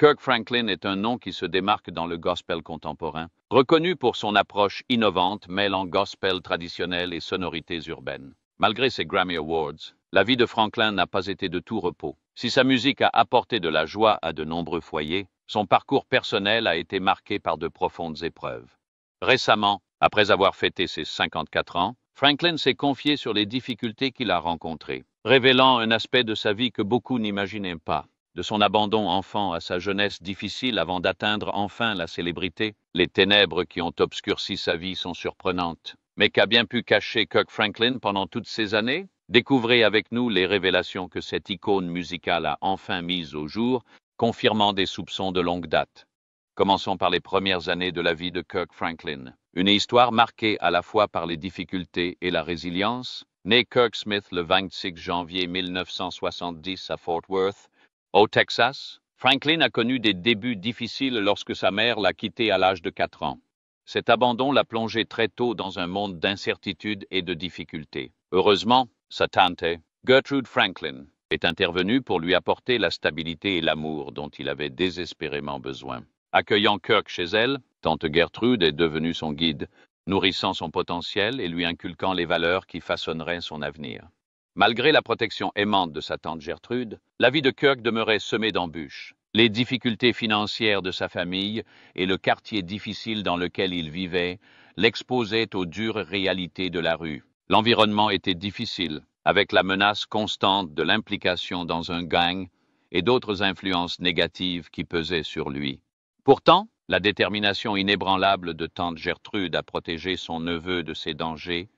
Kirk Franklin est un nom qui se démarque dans le gospel contemporain, reconnu pour son approche innovante mêlant gospel traditionnel et sonorités urbaines. Malgré ses Grammy Awards, la vie de Franklin n'a pas été de tout repos. Si sa musique a apporté de la joie à de nombreux foyers, son parcours personnel a été marqué par de profondes épreuves. Récemment, après avoir fêté ses 54 ans, Franklin s'est confié sur les difficultés qu'il a rencontrées, révélant un aspect de sa vie que beaucoup n'imaginaient pas. De son abandon enfant à sa jeunesse difficile avant d'atteindre enfin la célébrité, les ténèbres qui ont obscurci sa vie sont surprenantes. Mais qu'a bien pu cacher Kirk Franklin pendant toutes ces années? Découvrez avec nous les révélations que cette icône musicale a enfin mises au jour, confirmant des soupçons de longue date. Commençons par les premières années de la vie de Kirk Franklin. Une histoire marquée à la fois par les difficultés et la résilience. Né Kirk Smith le 26 janvier 1970 à Fort Worth, au Texas, Franklin a connu des débuts difficiles lorsque sa mère l'a quitté à l'âge de 4 ans. Cet abandon l'a plongé très tôt dans un monde d'incertitude et de difficultés. Heureusement, sa tante, Gertrude Franklin, est intervenue pour lui apporter la stabilité et l'amour dont il avait désespérément besoin. Accueillant Kirk chez elle, tante Gertrude est devenue son guide, nourrissant son potentiel et lui inculquant les valeurs qui façonneraient son avenir. Malgré la protection aimante de sa tante Gertrude, la vie de Kirk demeurait semée d'embûches. Les difficultés financières de sa famille et le quartier difficile dans lequel il vivait l'exposaient aux dures réalités de la rue. L'environnement était difficile, avec la menace constante de l'implication dans un gang et d'autres influences négatives qui pesaient sur lui. Pourtant, la détermination inébranlable de tante Gertrude à protéger son neveu de ces dangers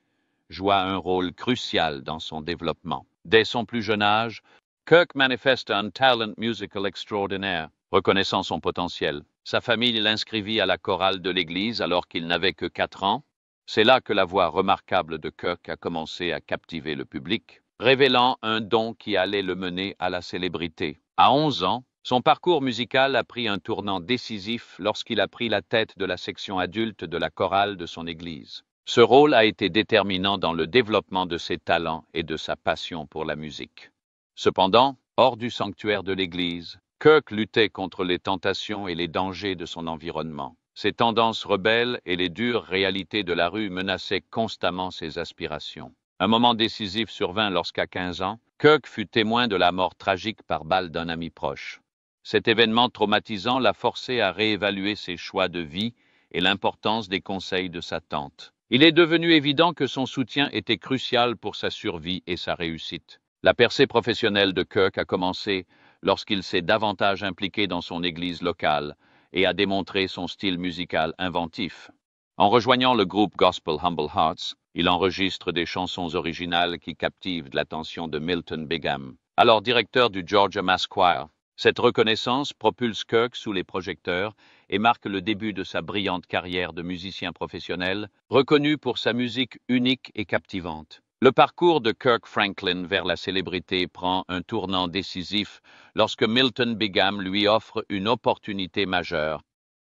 joua un rôle crucial dans son développement. Dès son plus jeune âge, Kirk manifeste un talent musical extraordinaire. Reconnaissant son potentiel, sa famille l'inscrivit à la chorale de l'église alors qu'il n'avait que 4 ans. C'est là que la voix remarquable de Kirk a commencé à captiver le public, révélant un don qui allait le mener à la célébrité. À 11 ans, son parcours musical a pris un tournant décisif lorsqu'il a pris la tête de la section adulte de la chorale de son église. Ce rôle a été déterminant dans le développement de ses talents et de sa passion pour la musique. Cependant, hors du sanctuaire de l'Église, Kirk luttait contre les tentations et les dangers de son environnement. Ses tendances rebelles et les dures réalités de la rue menaçaient constamment ses aspirations. Un moment décisif survint lorsqu'à 15 ans, Kirk fut témoin de la mort tragique par balle d'un ami proche. Cet événement traumatisant l'a forcé à réévaluer ses choix de vie et l'importance des conseils de sa tante. Il est devenu évident que son soutien était crucial pour sa survie et sa réussite. La percée professionnelle de Kirk a commencé lorsqu'il s'est davantage impliqué dans son église locale et a démontré son style musical inventif. En rejoignant le groupe gospel Humble Hearts, il enregistre des chansons originales qui captivent l'attention de Milton Bigham, alors directeur du Georgia Mass Choir. Cette reconnaissance propulse Kirk sous les projecteurs et marque le début de sa brillante carrière de musicien professionnel, reconnu pour sa musique unique et captivante. Le parcours de Kirk Franklin vers la célébrité prend un tournant décisif lorsque Milton Bigham lui offre une opportunité majeure.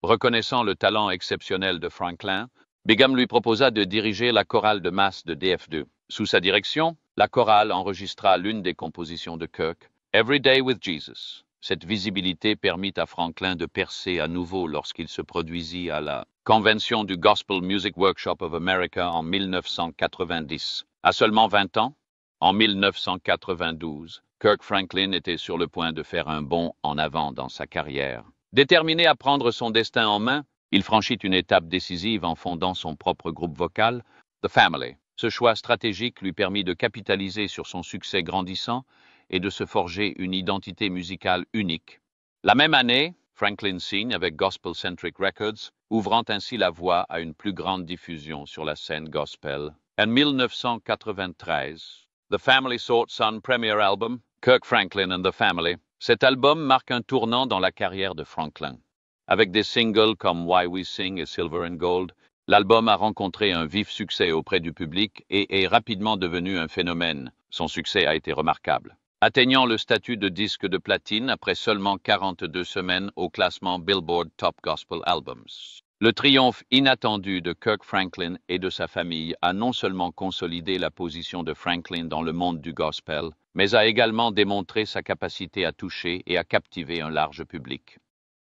Reconnaissant le talent exceptionnel de Franklin, Bigham lui proposa de diriger la chorale de masse de DF2. Sous sa direction, la chorale enregistra l'une des compositions de Kirk, Every Day with Jesus. Cette visibilité permit à Franklin de percer à nouveau lorsqu'il se produisit à la convention du Gospel Music Workshop of America en 1990. À seulement 20 ans, en 1992, Kirk Franklin était sur le point de faire un bond en avant dans sa carrière. Déterminé à prendre son destin en main, il franchit une étape décisive en fondant son propre groupe vocal, The Family. Ce choix stratégique lui permit de capitaliser sur son succès grandissant et de se forger une identité musicale unique. La même année, Franklin signe avec Gospel Centric Records, ouvrant ainsi la voie à une plus grande diffusion sur la scène gospel. En 1993, The Family sought son premier album, Kirk Franklin and the Family. Cet album marque un tournant dans la carrière de Franklin. Avec des singles comme Why We Sing et Silver and Gold, l'album a rencontré un vif succès auprès du public et est rapidement devenu un phénomène. Son succès a été remarquable, atteignant le statut de disque de platine après seulement 42 semaines au classement Billboard Top Gospel Albums. Le triomphe inattendu de Kirk Franklin et de sa famille a non seulement consolidé la position de Franklin dans le monde du gospel, mais a également démontré sa capacité à toucher et à captiver un large public.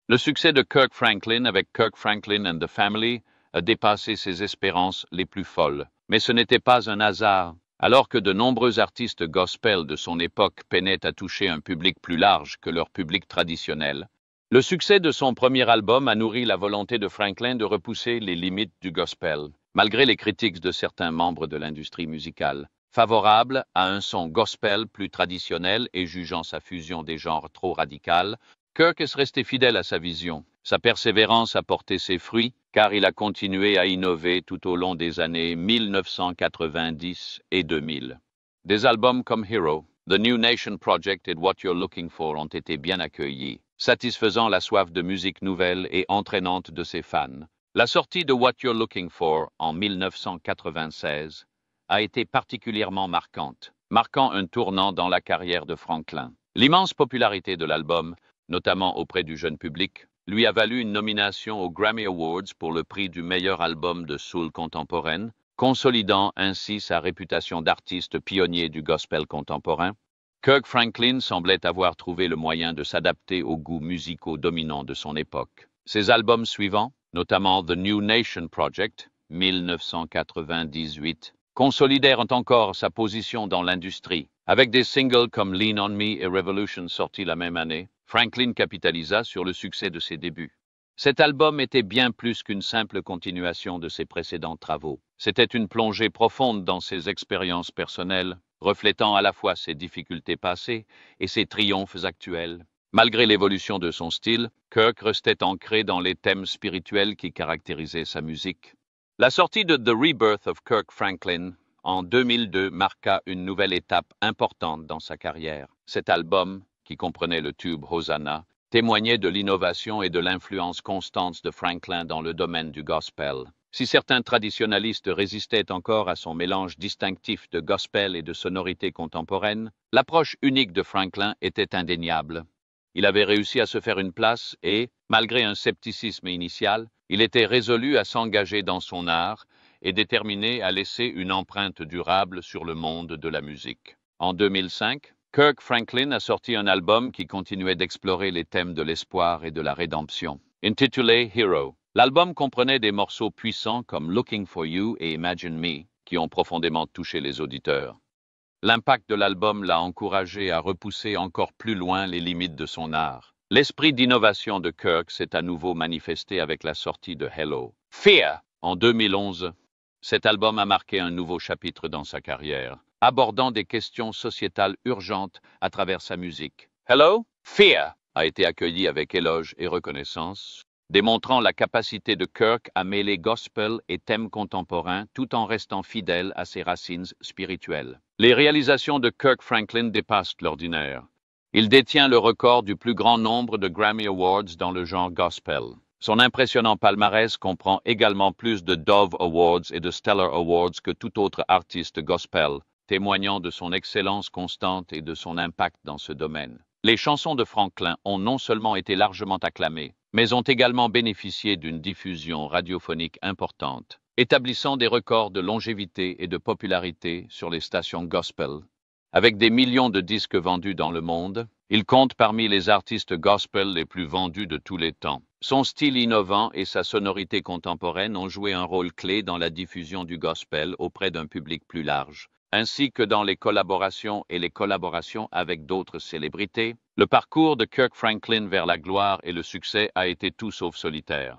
Le succès de Kirk Franklin avec Kirk Franklin and the Family a dépassé ses espérances les plus folles. Mais ce n'était pas un hasard. Alors que de nombreux artistes gospel de son époque peinaient à toucher un public plus large que leur public traditionnel, le succès de son premier album a nourri la volonté de Franklin de repousser les limites du gospel, malgré les critiques de certains membres de l'industrie musicale, favorables à un son gospel plus traditionnel et jugeant sa fusion des genres trop radicale. Kirk est resté fidèle à sa vision. Sa persévérance a porté ses fruits, car il a continué à innover tout au long des années 1990 et 2000. Des albums comme Hero, The New Nation Project et What You're Looking For ont été bien accueillis, satisfaisant la soif de musique nouvelle et entraînante de ses fans. La sortie de What You're Looking For en 1996 a été particulièrement marquante, marquant un tournant dans la carrière de Franklin. L'immense popularité de l'album, notamment auprès du jeune public, lui a valu une nomination aux Grammy Awards pour le prix du meilleur album de soul contemporaine, consolidant ainsi sa réputation d'artiste pionnier du gospel contemporain. Kirk Franklin semblait avoir trouvé le moyen de s'adapter aux goûts musicaux dominants de son époque. Ses albums suivants, notamment The New Nation Project, 1998, consolidèrent encore sa position dans l'industrie. Avec des singles comme Lean on Me et Revolution sortis la même année, Franklin capitalisa sur le succès de ses débuts. Cet album était bien plus qu'une simple continuation de ses précédents travaux. C'était une plongée profonde dans ses expériences personnelles, reflétant à la fois ses difficultés passées et ses triomphes actuels. Malgré l'évolution de son style, Kirk restait ancré dans les thèmes spirituels qui caractérisaient sa musique. La sortie de The Rebirth of Kirk Franklin en 2002 marqua une nouvelle étape importante dans sa carrière. Cet album, qui comprenait le tube Hosanna, témoignait de l'innovation et de l'influence constante de Franklin dans le domaine du gospel. Si certains traditionalistes résistaient encore à son mélange distinctif de gospel et de sonorités contemporaines, l'approche unique de Franklin était indéniable. Il avait réussi à se faire une place et, malgré un scepticisme initial, il était résolu à s'engager dans son art et déterminé à laisser une empreinte durable sur le monde de la musique. En 2005, Kirk Franklin a sorti un album qui continuait d'explorer les thèmes de l'espoir et de la rédemption. Intitulé Hero, l'album comprenait des morceaux puissants comme Looking for You et Imagine Me, qui ont profondément touché les auditeurs. L'impact de l'album l'a encouragé à repousser encore plus loin les limites de son art. L'esprit d'innovation de Kirk s'est à nouveau manifesté avec la sortie de Hello, Fear, en 2011. Cet album a marqué un nouveau chapitre dans sa carrière, abordant des questions sociétales urgentes à travers sa musique. Hello, Fear a été accueilli avec éloge et reconnaissance, démontrant la capacité de Kirk à mêler gospel et thèmes contemporains tout en restant fidèle à ses racines spirituelles. Les réalisations de Kirk Franklin dépassent l'ordinaire. Il détient le record du plus grand nombre de Grammy Awards dans le genre gospel. Son impressionnant palmarès comprend également plus de Dove Awards et de Stellar Awards que tout autre artiste gospel, témoignant de son excellence constante et de son impact dans ce domaine. Les chansons de Franklin ont non seulement été largement acclamées, mais ont également bénéficié d'une diffusion radiophonique importante, établissant des records de longévité et de popularité sur les stations gospel. Avec des millions de disques vendus dans le monde, il compte parmi les artistes gospel les plus vendus de tous les temps. Son style innovant et sa sonorité contemporaine ont joué un rôle clé dans la diffusion du gospel auprès d'un public plus large, ainsi que dans les collaborations avec d'autres célébrités. Le parcours de Kirk Franklin vers la gloire et le succès a été tout sauf solitaire.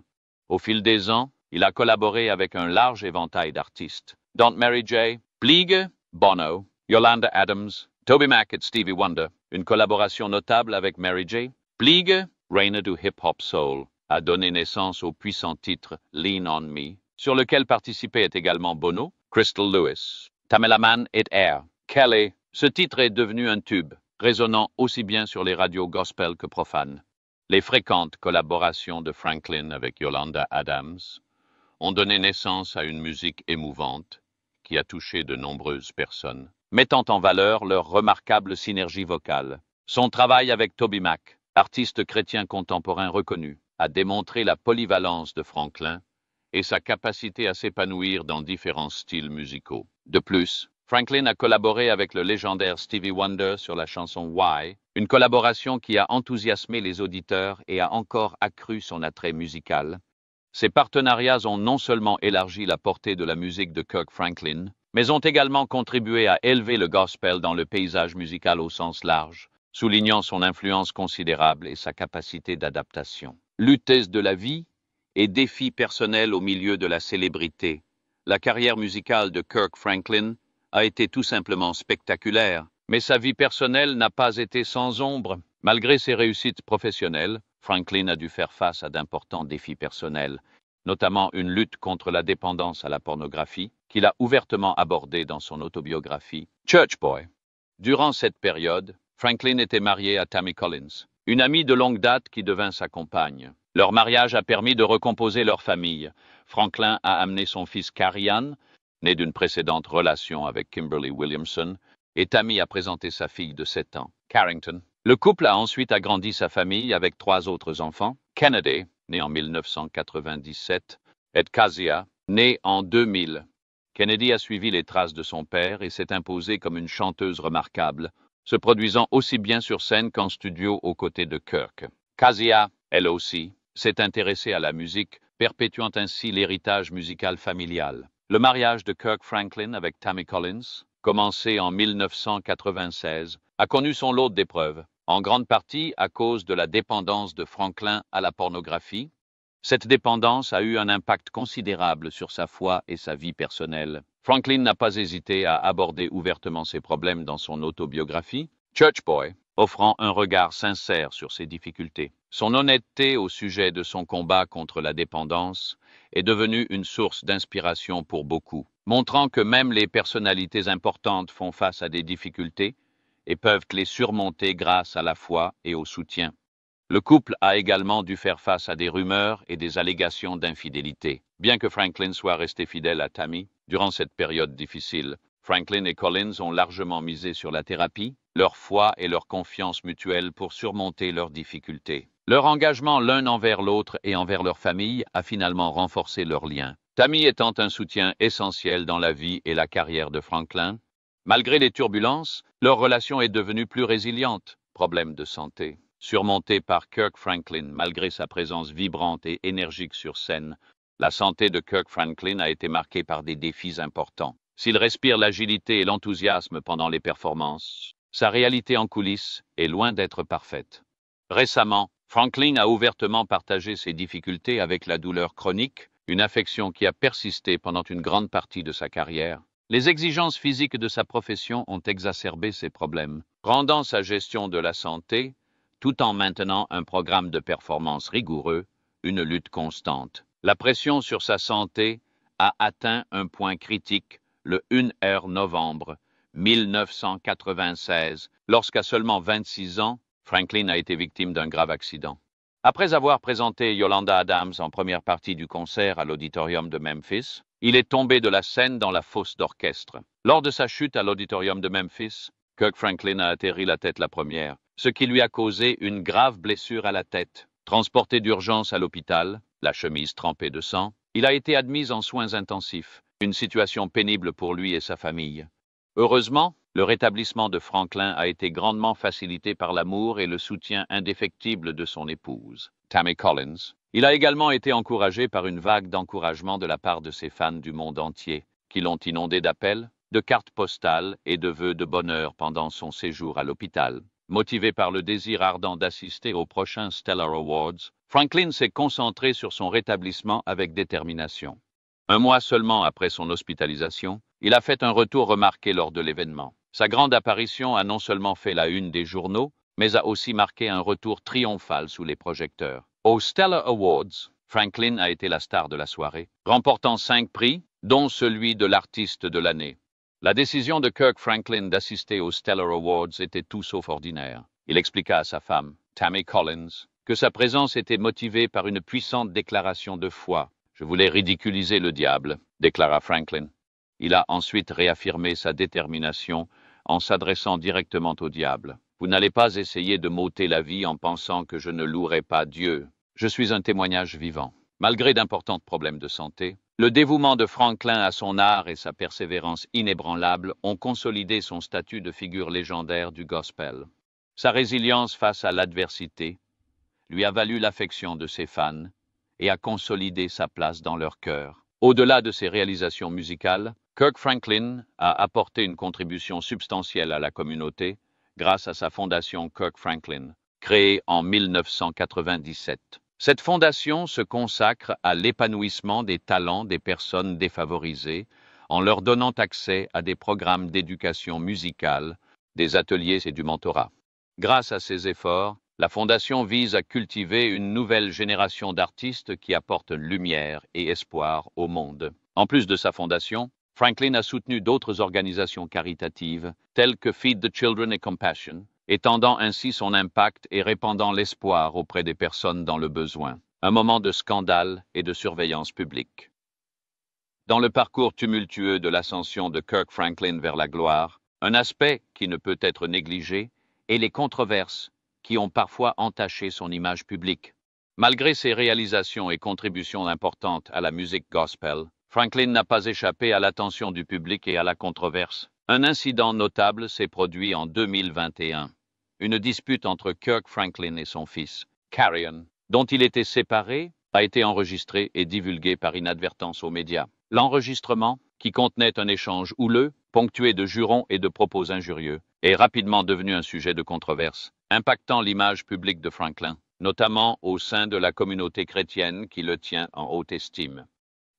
Au fil des ans, il a collaboré avec un large éventail d'artistes, dont Mary J. Blige, Bono, Yolanda Adams, TobyMac et Stevie Wonder. Une collaboration notable avec Mary J. Blige, reine du hip-hop soul, a donné naissance au puissant titre Lean on Me, sur lequel participait également Bono, Crystal Lewis, Tamela Mann et Air. Kelly, ce titre est devenu un tube, résonnant aussi bien sur les radios gospel que profanes. Les fréquentes collaborations de Franklin avec Yolanda Adams ont donné naissance à une musique émouvante qui a touché de nombreuses personnes, mettant en valeur leur remarquable synergie vocale. Son travail avec TobyMac, artiste chrétien contemporain reconnu, a démontré la polyvalence de Franklin et sa capacité à s'épanouir dans différents styles musicaux. De plus, Franklin a collaboré avec le légendaire Stevie Wonder sur la chanson Why, Une collaboration qui a enthousiasmé les auditeurs et a encore accru son attrait musical. Ces partenariats ont non seulement élargi la portée de la musique de Kirk Franklin, mais ont également contribué à élever le gospel dans le paysage musical au sens large, soulignant son influence considérable et sa capacité d'adaptation. Luttes de la vie et défis personnels au milieu de la célébrité. La carrière musicale de Kirk Franklin a été tout simplement spectaculaire, mais sa vie personnelle n'a pas été sans ombre. Malgré ses réussites professionnelles, Franklin a dû faire face à d'importants défis personnels, notamment une lutte contre la dépendance à la pornographie, qu'il a ouvertement abordée dans son autobiographie Church Boy. Durant cette période, Franklin était marié à Tammy Collins, une amie de longue date qui devint sa compagne. Leur mariage a permis de recomposer leur famille. Franklin a amené son fils Carian, né d'une précédente relation avec Kimberly Williamson, et Tammy a présenté sa fille de 7 ans, Carrington. Le couple a ensuite agrandi sa famille avec 3 autres enfants, Kennedy, né en 1997, et Kezia, née en 2000. Kennedy a suivi les traces de son père et s'est imposée comme une chanteuse remarquable, se produisant aussi bien sur scène qu'en studio aux côtés de Kirk. Kezia, elle aussi, s'est intéressée à la musique, perpétuant ainsi l'héritage musical familial. Le mariage de Kirk Franklin avec Tammy Collins, commencé en 1996, a connu son lot d'épreuves, en grande partie à cause de la dépendance de Franklin à la pornographie. Cette dépendance a eu un impact considérable sur sa foi et sa vie personnelle. Franklin n'a pas hésité à aborder ouvertement ses problèmes dans son autobiographie, Church Boy, offrant un regard sincère sur ses difficultés. Son honnêteté au sujet de son combat contre la dépendance est devenue une source d'inspiration pour beaucoup, montrant que même les personnalités importantes font face à des difficultés et peuvent les surmonter grâce à la foi et au soutien. Le couple a également dû faire face à des rumeurs et des allégations d'infidélité. Bien que Franklin soit resté fidèle à Tammy, durant cette période difficile, Franklin et Collins ont largement misé sur la thérapie, leur foi et leur confiance mutuelle pour surmonter leurs difficultés. Leur engagement l'un envers l'autre et envers leur famille a finalement renforcé leurs liens. Tammy étant un soutien essentiel dans la vie et la carrière de Franklin, malgré les turbulences, leur relation est devenue plus résiliente. Problèmes de santé surmontés par Kirk Franklin malgré sa présence vibrante et énergique sur scène, la santé de Kirk Franklin a été marquée par des défis importants. S'il respire l'agilité et l'enthousiasme pendant les performances, sa réalité en coulisses est loin d'être parfaite. Récemment, Franklin a ouvertement partagé ses difficultés avec la douleur chronique, une affection qui a persisté pendant une grande partie de sa carrière. Les exigences physiques de sa profession ont exacerbé ces problèmes, rendant sa gestion de la santé, tout en maintenant un programme de performance rigoureux, une lutte constante. La pression sur sa santé a atteint un point critique le 1er novembre 1996, lorsqu'à seulement 26 ans, Franklin a été victime d'un grave accident. Après avoir présenté Yolanda Adams en première partie du concert à l'auditorium de Memphis, il est tombé de la scène dans la fosse d'orchestre. Lors de sa chute à l'auditorium de Memphis, Kirk Franklin a atterri la tête la première, ce qui lui a causé une grave blessure à la tête. Transporté d'urgence à l'hôpital, la chemise trempée de sang, il a été admis en soins intensifs, une situation pénible pour lui et sa famille. Heureusement, le rétablissement de Franklin a été grandement facilité par l'amour et le soutien indéfectible de son épouse, Tammy Collins. Il a également été encouragé par une vague d'encouragement de la part de ses fans du monde entier, qui l'ont inondé d'appels, de cartes postales et de vœux de bonheur pendant son séjour à l'hôpital. Motivé par le désir ardent d'assister aux prochains Stellar Awards, Franklin s'est concentré sur son rétablissement avec détermination. Un mois seulement après son hospitalisation, il a fait un retour remarqué lors de l'événement. Sa grande apparition a non seulement fait la une des journaux, mais a aussi marqué un retour triomphal sous les projecteurs. Aux Stellar Awards, Franklin a été la star de la soirée, remportant 5 prix, dont celui de l'artiste de l'année. La décision de Kirk Franklin d'assister aux Stellar Awards était tout sauf ordinaire. Il expliqua à sa femme, Tammy Collins, que sa présence était motivée par une puissante déclaration de foi. « Je voulais ridiculiser le diable », déclara Franklin. Il a ensuite réaffirmé sa détermination en s'adressant directement au diable. « Vous n'allez pas essayer de m'ôter la vie en pensant que je ne louerai pas Dieu. Je suis un témoignage vivant. » Malgré d'importants problèmes de santé, le dévouement de Franklin à son art et sa persévérance inébranlable ont consolidé son statut de figure légendaire du gospel. Sa résilience face à l'adversité lui a valu l'affection de ses fans et a consolidé sa place dans leur cœur. Au-delà de ses réalisations musicales, Kirk Franklin a apporté une contribution substantielle à la communauté grâce à sa fondation Kirk Franklin, créée en 1997. Cette fondation se consacre à l'épanouissement des talents des personnes défavorisées en leur donnant accès à des programmes d'éducation musicale, des ateliers et du mentorat. Grâce à ces efforts, la Fondation vise à cultiver une nouvelle génération d'artistes qui apportent lumière et espoir au monde. En plus de sa fondation, Franklin a soutenu d'autres organisations caritatives, telles que Feed the Children et Compassion, étendant ainsi son impact et répandant l'espoir auprès des personnes dans le besoin. Un moment de scandale et de surveillance publique. Dans le parcours tumultueux de l'ascension de Kirk Franklin vers la gloire, un aspect qui ne peut être négligé est les controverses qui ont parfois entaché son image publique. Malgré ses réalisations et contributions importantes à la musique gospel, Franklin n'a pas échappé à l'attention du public et à la controverse. Un incident notable s'est produit en 2021. Une dispute entre Kirk Franklin et son fils, Carrion, dont il était séparé, a été enregistrée et divulguée par inadvertance aux médias. L'enregistrement, qui contenait un échange houleux, ponctué de jurons et de propos injurieux, est rapidement devenu un sujet de controverse, impactant l'image publique de Franklin, notamment au sein de la communauté chrétienne qui le tient en haute estime.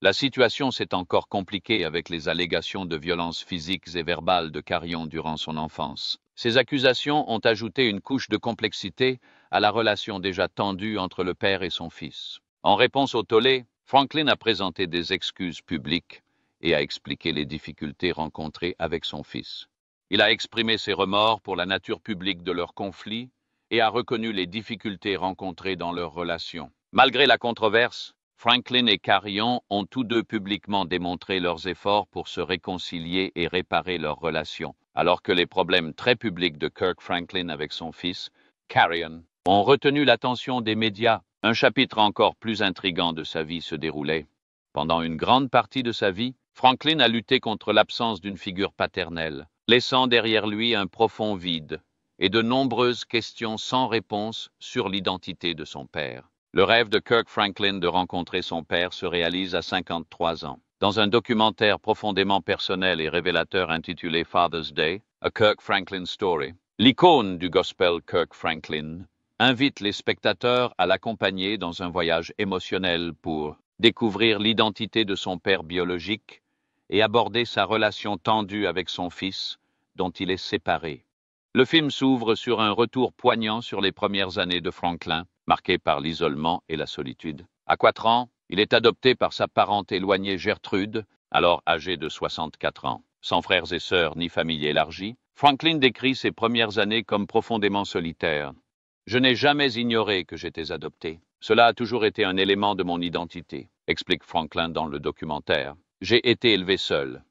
La situation s'est encore compliquée avec les allégations de violences physiques et verbales de Carrion durant son enfance. Ces accusations ont ajouté une couche de complexité à la relation déjà tendue entre le père et son fils. En réponse au tollé, Franklin a présenté des excuses publiques et a expliqué les difficultés rencontrées avec son fils. Il a exprimé ses remords pour la nature publique de leur conflit et a reconnu les difficultés rencontrées dans leur relation. Malgré la controverse, Franklin et Carrion ont tous deux publiquement démontré leurs efforts pour se réconcilier et réparer leur relation, alors que les problèmes très publics de Kirk Franklin avec son fils, Carrion, ont retenu l'attention des médias. Un chapitre encore plus intrigant de sa vie se déroulait. Pendant une grande partie de sa vie, Franklin a lutté contre l'absence d'une figure paternelle, laissant derrière lui un profond vide et de nombreuses questions sans réponse sur l'identité de son père. Le rêve de Kirk Franklin de rencontrer son père se réalise à 53 ans. Dans un documentaire profondément personnel et révélateur intitulé Father's Day, A Kirk Franklin Story, l'icône du gospel Kirk Franklin invite les spectateurs à l'accompagner dans un voyage émotionnel pour découvrir l'identité de son père biologique et aborder sa relation tendue avec son fils, dont il est séparé. Le film s'ouvre sur un retour poignant sur les premières années de Franklin, marqué par l'isolement et la solitude. À 4 ans, il est adopté par sa parente éloignée Gertrude, alors âgée de 64 ans. Sans frères et sœurs ni famille élargie, Franklin décrit ses premières années comme profondément solitaires. « Je n'ai jamais ignoré que j'étais adopté. Cela a toujours été un élément de mon identité », explique Franklin dans le documentaire. « J'ai été élevé seul.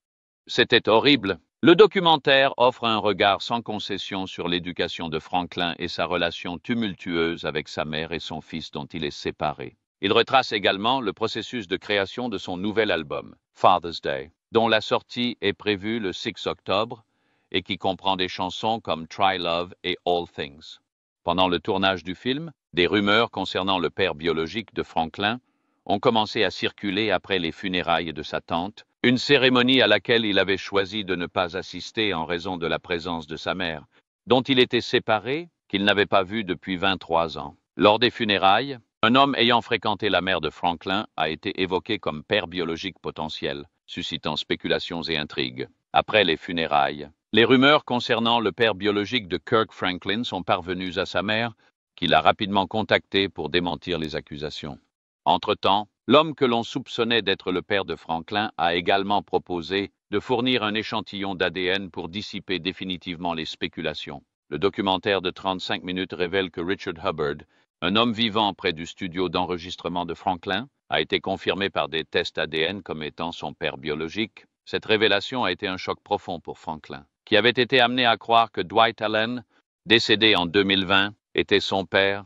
C'était horrible. » Le documentaire offre un regard sans concession sur l'éducation de Franklin et sa relation tumultueuse avec sa mère et son fils dont il est séparé. Il retrace également le processus de création de son nouvel album, Father's Day, dont la sortie est prévue le 6 octobre et qui comprend des chansons comme Try Love et All Things. Pendant le tournage du film, des rumeurs concernant le père biologique de Franklin ont commencé à circuler après les funérailles de sa tante, une cérémonie à laquelle il avait choisi de ne pas assister en raison de la présence de sa mère, dont il était séparé, qu'il n'avait pas vue depuis 23 ans. Lors des funérailles, un homme ayant fréquenté la mère de Franklin a été évoqué comme père biologique potentiel, suscitant spéculations et intrigues. Après les funérailles, les rumeurs concernant le père biologique de Kirk Franklin sont parvenues à sa mère, qui l'a rapidement contacté pour démentir les accusations. Entre-temps, l'homme que l'on soupçonnait d'être le père de Franklin a également proposé de fournir un échantillon d'ADN pour dissiper définitivement les spéculations. Le documentaire de 35 minutes révèle que Richard Hubbard, un homme vivant près du studio d'enregistrement de Franklin, a été confirmé par des tests ADN comme étant son père biologique. Cette révélation a été un choc profond pour Franklin, qui avait été amené à croire que Dwight Allen, décédé en 2020, était son père.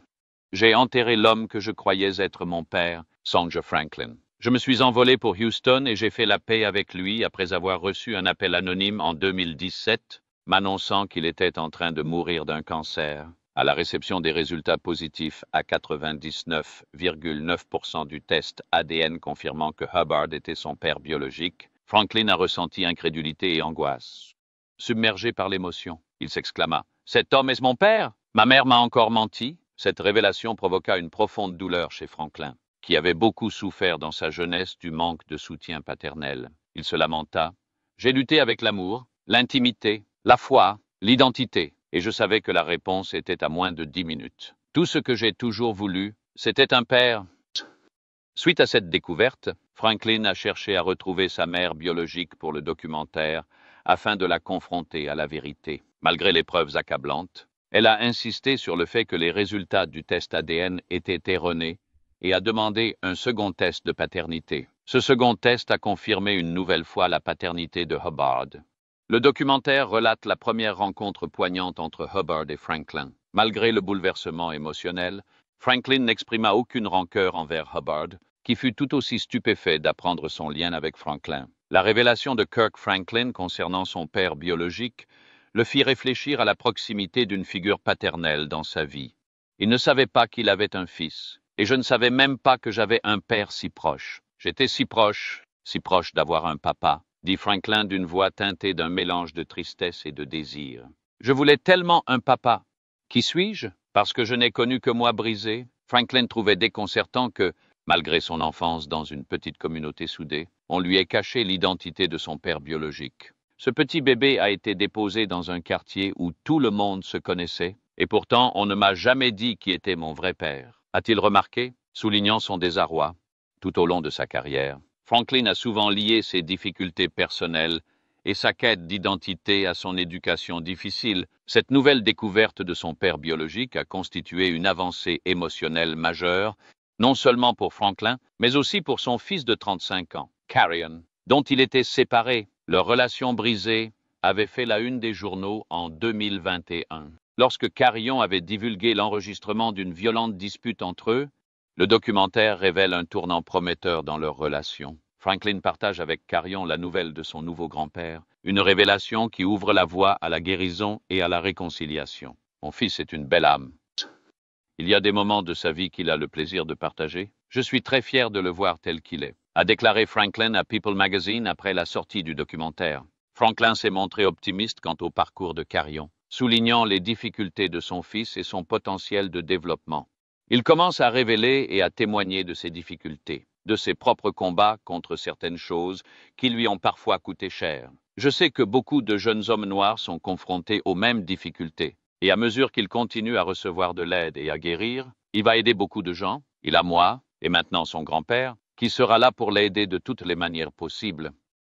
« J'ai enterré l'homme que je croyais être mon père », songe Franklin. « Je me suis envolé pour Houston et j'ai fait la paix avec lui après avoir reçu un appel anonyme en 2017, m'annonçant qu'il était en train de mourir d'un cancer. À la réception des résultats positifs à 99,9% du test ADN confirmant que Hubbard était son père biologique, Franklin a ressenti incrédulité et angoisse. Submergé par l'émotion, il s'exclama « Cet homme est mon père? Ma mère m'a encore menti ?» Cette révélation provoqua une profonde douleur chez Franklin, qui avait beaucoup souffert dans sa jeunesse du manque de soutien paternel. Il se lamenta « J'ai lutté avec l'amour, l'intimité, la foi, l'identité, et je savais que la réponse était à moins de 10 minutes. Tout ce que j'ai toujours voulu, c'était un père. » Suite à cette découverte, Franklin a cherché à retrouver sa mère biologique pour le documentaire afin de la confronter à la vérité. Malgré les preuves accablantes, elle a insisté sur le fait que les résultats du test ADN étaient erronés et a demandé un second test de paternité. Ce second test a confirmé une nouvelle fois la paternité de Hubbard. Le documentaire relate la première rencontre poignante entre Hubbard et Franklin. Malgré le bouleversement émotionnel, Franklin n'exprima aucune rancœur envers Hubbard, qui fut tout aussi stupéfait d'apprendre son lien avec Franklin. La révélation de Kirk Franklin concernant son père biologique le fit réfléchir à la proximité d'une figure paternelle dans sa vie. Il ne savait pas qu'il avait un fils, et je ne savais même pas que j'avais un père si proche. J'étais si proche d'avoir un papa, dit Franklin d'une voix teintée d'un mélange de tristesse et de désir. Je voulais tellement un papa. Qui suis-je? Parce que je n'ai connu que moi brisé. Franklin trouvait déconcertant que, malgré son enfance dans une petite communauté soudée, on lui ait caché l'identité de son père biologique. Ce petit bébé a été déposé dans un quartier où tout le monde se connaissait, et pourtant on ne m'a jamais dit qui était mon vrai père. A-t-il remarqué, soulignant son désarroi, tout au long de sa carrière? Franklin a souvent lié ses difficultés personnelles et sa quête d'identité à son éducation difficile. Cette nouvelle découverte de son père biologique a constitué une avancée émotionnelle majeure, non seulement pour Franklin, mais aussi pour son fils de 35 ans, Carrion, dont il était séparé. Leur relation brisée avait fait la une des journaux en 2021. Lorsque Carrion avait divulgué l'enregistrement d'une violente dispute entre eux, le documentaire révèle un tournant prometteur dans leur relation. Franklin partage avec Carrion la nouvelle de son nouveau grand-père, une révélation qui ouvre la voie à la guérison et à la réconciliation. Mon fils est une belle âme. Il y a des moments de sa vie qu'il a le plaisir de partager. Je suis très fier de le voir tel qu'il est, a déclaré Franklin à People Magazine après la sortie du documentaire. Franklin s'est montré optimiste quant au parcours de Carrion, soulignant les difficultés de son fils et son potentiel de développement. Il commence à révéler et à témoigner de ses difficultés, de ses propres combats contre certaines choses qui lui ont parfois coûté cher. Je sais que beaucoup de jeunes hommes noirs sont confrontés aux mêmes difficultés. Et à mesure qu'il continue à recevoir de l'aide et à guérir, il va aider beaucoup de gens. Il a moi, et maintenant son grand-père, qui sera là pour l'aider de toutes les manières possibles.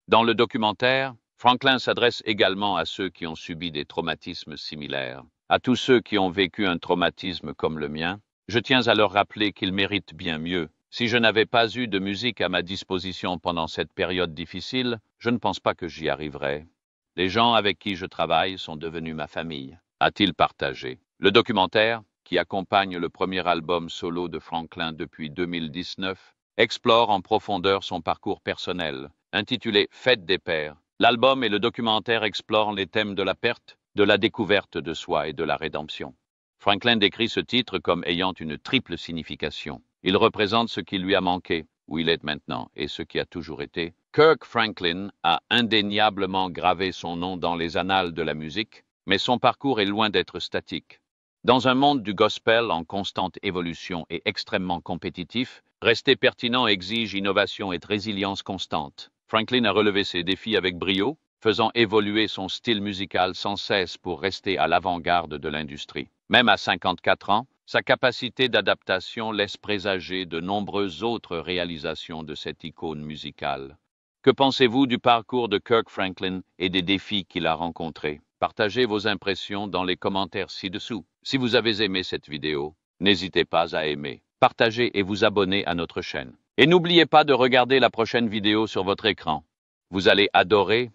Dans le documentaire, Franklin s'adresse également à ceux qui ont subi des traumatismes similaires. À tous ceux qui ont vécu un traumatisme comme le mien, je tiens à leur rappeler qu'ils méritent bien mieux. Si je n'avais pas eu de musique à ma disposition pendant cette période difficile, je ne pense pas que j'y arriverais. Les gens avec qui je travaille sont devenus ma famille, a-t-il partagé. Le documentaire, qui accompagne le premier album solo de Franklin depuis 2019, explore en profondeur son parcours personnel, intitulé Fête des pères. L'album et le documentaire explorent les thèmes de la perte, de la découverte de soi et de la rédemption. Franklin décrit ce titre comme ayant une triple signification. Il représente ce qui lui a manqué, où il est maintenant, et ce qui a toujours été. Kirk Franklin a indéniablement gravé son nom dans les annales de la musique, mais son parcours est loin d'être statique. Dans un monde du gospel en constante évolution et extrêmement compétitif, rester pertinent exige innovation et résilience constante. Franklin a relevé ces défis avec brio, faisant évoluer son style musical sans cesse pour rester à l'avant-garde de l'industrie. Même à 54 ans, sa capacité d'adaptation laisse présager de nombreuses autres réalisations de cette icône musicale. Que pensez-vous du parcours de Kirk Franklin et des défis qu'il a rencontrés? Partagez vos impressions dans les commentaires ci-dessous. Si vous avez aimé cette vidéo, n'hésitez pas à aimer, partager et vous abonner à notre chaîne. Et n'oubliez pas de regarder la prochaine vidéo sur votre écran. Vous allez adorer